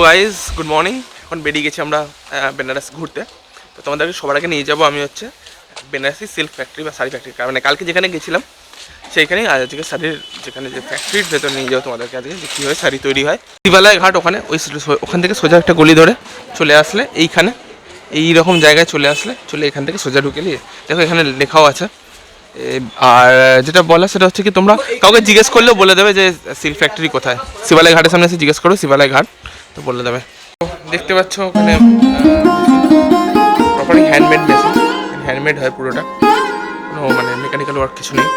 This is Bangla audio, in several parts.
Guys good morning. এখন বেরিয়ে গেছি আমরা বেনারস ঘুরতে। তো তোমাদেরকে সবার আগে নিয়ে যাবো আমি হচ্ছে বেনারসি সিল্ক ফ্যাক্টরি বা শাড়ি ফ্যাক্টরি, কারণ কালকে যেখানে গেছিলাম সেইখানেই আজকে শাড়ির যেখানে যে ফ্যাক্টরির ভেতরে নিয়ে যাবো তোমাদেরকে আজকে, যে কীভাবে শাড়ি তৈরি হয়। শিবালয় ঘাট ওখান থেকে সোজা একটা গলি ধরে চলে আসলে এইখানে এই রকম জায়গায় চলে এখান থেকে সোজা ঢুকে নিয়ে দেখো এখানে লেখাও আছে। আর যেটা বলা সেটা হচ্ছে কি, তোমরা কাউকে জিজ্ঞেস করলেও বলে দেবে যে সিল্ক ফ্যাক্টরি কোথায়। শিবালয় ঘাটের সামনে এসে জিজ্ঞেস করো শিবালয় ঘাট, তো বলে দেবে। দেখতে পাচ্ছ ওখানে প্রপারলি হ্যান্ডমেড মেশিন, হ্যান্ডমেড হয় পুরোটা, কোনো মানে মেকানিক্যাল ওয়ার্ক কিছু নেই।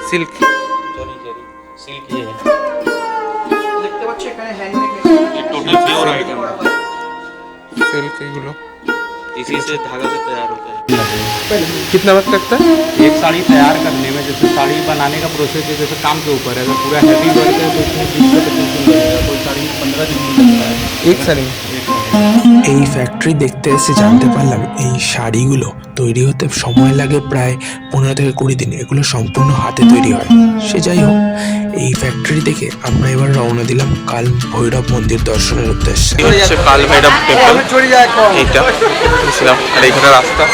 সিল্ক দেখতে পাচ্ছ এখানে handmade machine, total pure item है। सिल्क एगुलो इसी से धागा से तैयार होता है। कितना वक्त लगता है? एक साड़ी तैयार करने में, जैसे साड़ी बनाने का प्रोसेस है, जैसे काम के ऊपर है। अगर पूरा हैवी वर्क है तो इसमें 20 से 25 दिन लगेगा, कोई साड़ी 15 दिन में लगता है। एक साड़ी में? এই ফ্যাক্টরি দেখতে এসে জানতে পারলাম এই শাড়িগুলো তৈরি হতে সময় লাগে প্রায় 15 থেকে 20 দিন। এগুলো সম্পূর্ণ হাতে তৈরি হয়। সে যাই হোক, এই ফ্যাক্টরি থেকে আমরা এবার রওনা দিলাম কাল ভৈরব মন্দির দর্শনের উদ্দেশ্যে। এই হচ্ছে কাল ভৈরব টেম্পল, এইটা ছিলাম আর এইখানে রাস্তা।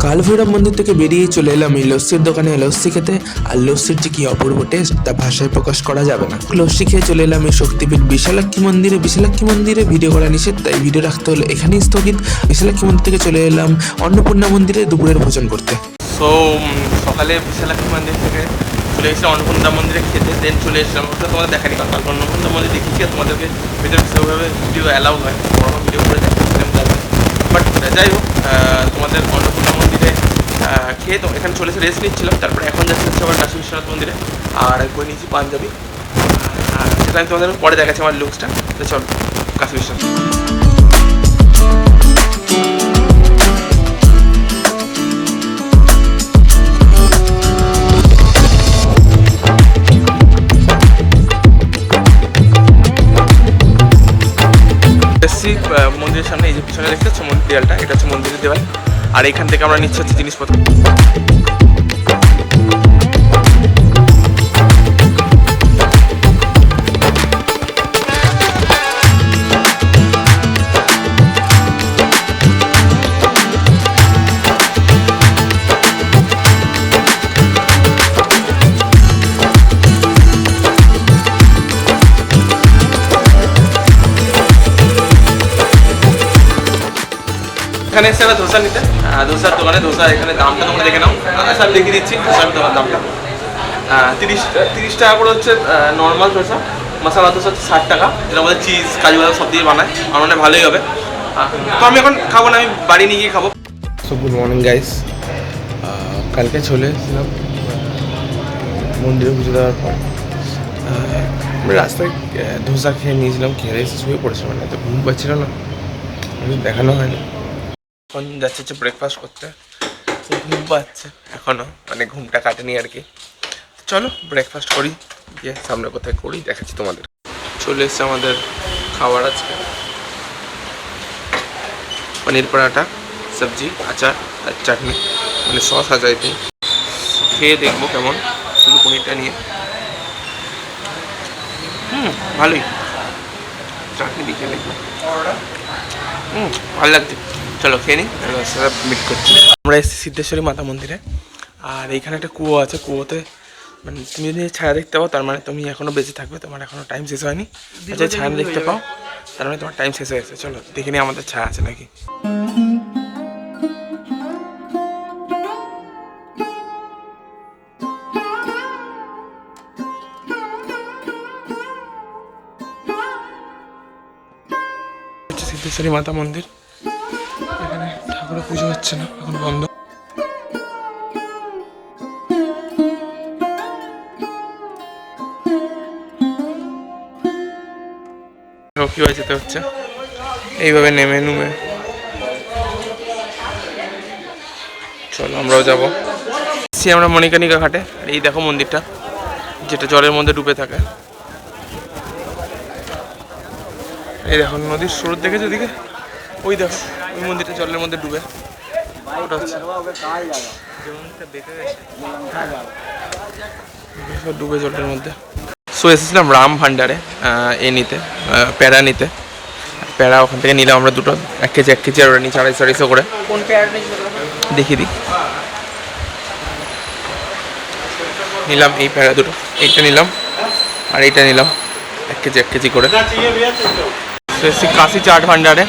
কাল ভৈরব মন্দির থেকে বেরিয়ে চলে এলাম এই লস্যির দোকানে লস্যি খেতে। আর লস্যির যে কি অপূর্ব টেস্ট তা ভাষায় প্রকাশ করা যাবে না। লস্যি খেয়ে চলে এলাম এই শক্তিপীঠ বিশালাক্ষী মন্দিরে ভিডিও করা নিষেধ, তাই ভিডিও রাখতে হলো এখানেই স্থগিত। বিশালাক্ষী মন্দির থেকে চলে এলাম অন্নপূর্ণা মন্দিরে দুপুরের ভোজন করতে। সো সকালে বিশালাক্ষী মন্দির থেকে চলে এসেছিলাম অন্নপূর্ণা মন্দিরে খেতে, দেন চলে এসেছিলাম। ওটা তোমাদের দেখানি, কারণ কালকে অন্নপূর্ণা মন্দির দেখিয়েছি আর তোমাদেরকে ভিতরে সেভাবে ভিডিও অ্যালাউ হয়, বড় ভিডিও করে দেখাচ্ছিলাম। বাট যাই হোক, তোমাদের অন্নপূর্ণা মন্দিরে খেয়ে তো এখানে চলে এসে রেস্ট নিচ্ছিলাম। তারপরে এখন যাচ্ছি হচ্ছে আবার কাশী বিশ্বনাথ মন্দিরে, আর একবার নিয়েছি পাঞ্জাবি, সেটা আমি তোমাদের পরে দেখাচ্ছি আমার লুকসটা। তো চলো কাশী বিশ্বনাথ। এসছি মন্দিরের সামনে, এই যে পিছনে দেখতে হচ্ছে মন্দির দেয়ালটা, এটা হচ্ছে মন্দিরের দেওয়াল। আর এইখান থেকে আমরা নিচ্ছি হচ্ছে জিনিসপত্র। এখানে এসে আমরা ধোসা নিতে, ধোসার দোকানে ধোসা এখানে দামটা তোমরা দেখে নাও। সব দেখিয়ে দিচ্ছি ধোসার দামটা। 30 টাকা করে হচ্ছে নর্মাল ধোসা, মশলা ধোসা হচ্ছে 60 টাকা, যেটা আমাদের চিজ কাজু বাদাম সব দিয়ে বানায়, আমার মনে হয় ভালোই হবে। তো আমি এখন খাবো না, আমি বাড়ি নিয়ে গিয়ে খাবো। সো গুড মর্নিং গাইস, কালকে চলে এসেছিলাম মন্দিরে পুজো দেওয়ার পর। রাস্তায় ধোসা খেয়ে নিয়েছিলাম, খেয়ে এসে শুয়ে পড়েছিলাম, মানে এত ঘুম পাচ্ছিল না, দেখানো হয়নি। এখন যাচ্ছে হচ্ছে ব্রেকফাস্ট করতে, ঘুম পাচ্ছে এখনও, মানে ঘুমটা কাটেনি আর কি। চলো ব্রেকফাস্ট করি, গিয়ে সামনে কোথায় করি দেখাচ্ছি তোমাদের। চলে এসছে আমাদের খাবার আজকে, পনির পরাঠা, সবজি, আচার আর চাটনি, মানে সস আছে আই থিঙ্ক। খেয়ে দেখবো কেমন, শুধু পনিরটা নিয়ে। ভালোই, চাটনি দিয়ে খেয়ে দেখবো। ভালো লাগছে। চলো খেয়ে নিই, মিট করছি। আমরা এসেছি সিদ্ধেশ্বরী মাতা মন্দিরে, আর এইখানে একটা কুয়ো আছে। কুয়োতে মানে তুমি যদি ছায়া দেখতে পাও তার মানে তুমি এখনও বেঁচে থাকবে, তোমার এখনও টাইম শেষ হয়নি। যদি ছায়া দেখতে পাও তার মানে তোমার টাইম শেষ হয়ে গেছে। চলো দেখে নিই আমাদের ছায়া আছে নাকি। সিদ্ধেশ্বরী মাতা মন্দির, এখানে ঠাকুরের পুজো হচ্ছে না, এখন বন্ধ। কীভাবে যেতে হচ্ছে, এইভাবে নেমে নুমে। চলো আমরাও যাবো। আমরা মণিকর্ণিকা ঘাটে, এই দেখো মন্দিরটা যেটা জলের মধ্যে ডুবে থাকে। এই দেখো নদীর স্রোত দেখেছো ওদিকে, ওই দেখো ওই মন্দিরটা জলের মধ্যে ডুবে, ওটা হচ্ছে ডুবে জলের মধ্যে। সো এসেছিলাম রাম ভান্ডারে এ নিতে, প্যারা নিতে। প্যারা ওখান থেকে নিলাম আমরা দুটো, 1 কেজি আর ওরা নিচে 250 করে। কোন পেয়ারটা নিয়েছিল? দেখিয়ে দিই, নিলাম এই প্যারা দুটো, এইটা নিলাম আর এইটা নিলাম 1 কেজি করে। তো এসেছি কাশি চাট ভান্ডারে,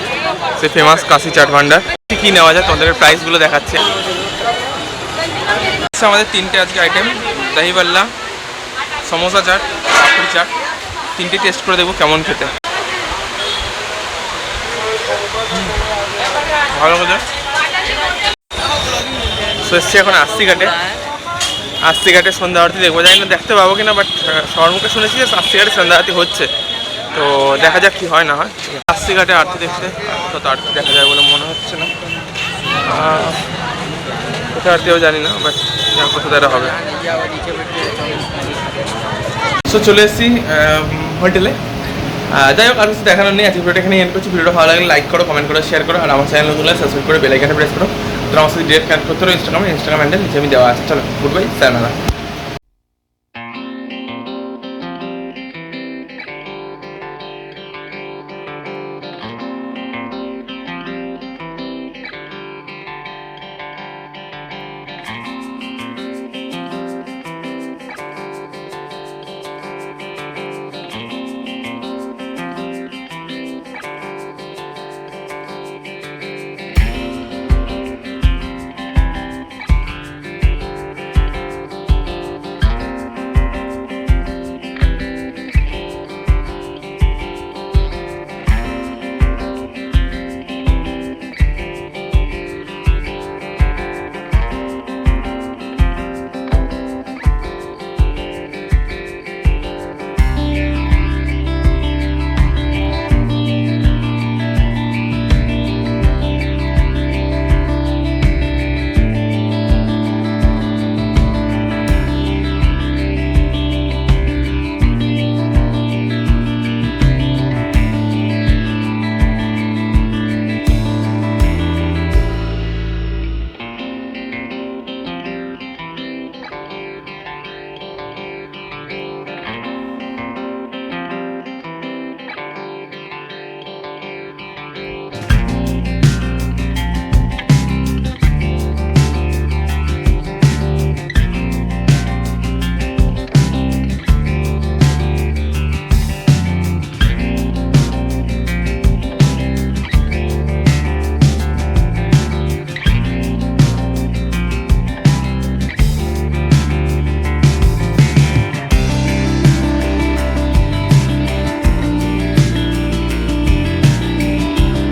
সে ফেমাস কাশি চাট ভান্ডার। কী নেওয়া যায় তোমাদের প্রাইসগুলো দেখাচ্ছে। আমাদের 3টে আজকে আইটেম, দহি বাল্লা, সমোসা চাট, পাপড়ি চাট, 3টে টেস্ট করে দেখবো কেমন খেতে। ভালো কথা। তো এসছি এখন আস্তি ঘাটে সন্ধ্যা আরতি দেখবো, জানি না দেখতে পাবো কিনা, বাট সবার মুখে শুনেছি যে আস্তি ঘাটে সন্ধ্যা আরতি হচ্ছে, তো দেখা যাক কি হয় না হয়। আস্তি ঘাটে আরতি দেখতে তত আরতি দেখা যায় বলে মনে হচ্ছে না, কোথায় আরতিও জানি না, বাট কোথায় হবে। সো চলে এসেছি হোটেলে। যাই হোক আর কিছু দেখানোর নেই, আজকে ভিডিওটা এখানে এন্ড করছি। ভিডিওটা ভালো লাগলে লাইক করো, কমেন্ট করো, শেয়ার করো, আর আমার চ্যানেল নতুন সাবস্ক্রাইব করে বেল আইকনে প্রেস করো। তো আমার সাথে ডিরেক্ট কানেক্ট করতে হবে ইনস্টাগ্রাম হ্যান্ডেল নিচে আমি দেওয়া আছে। চলো, গুড বাই, সায়নারা।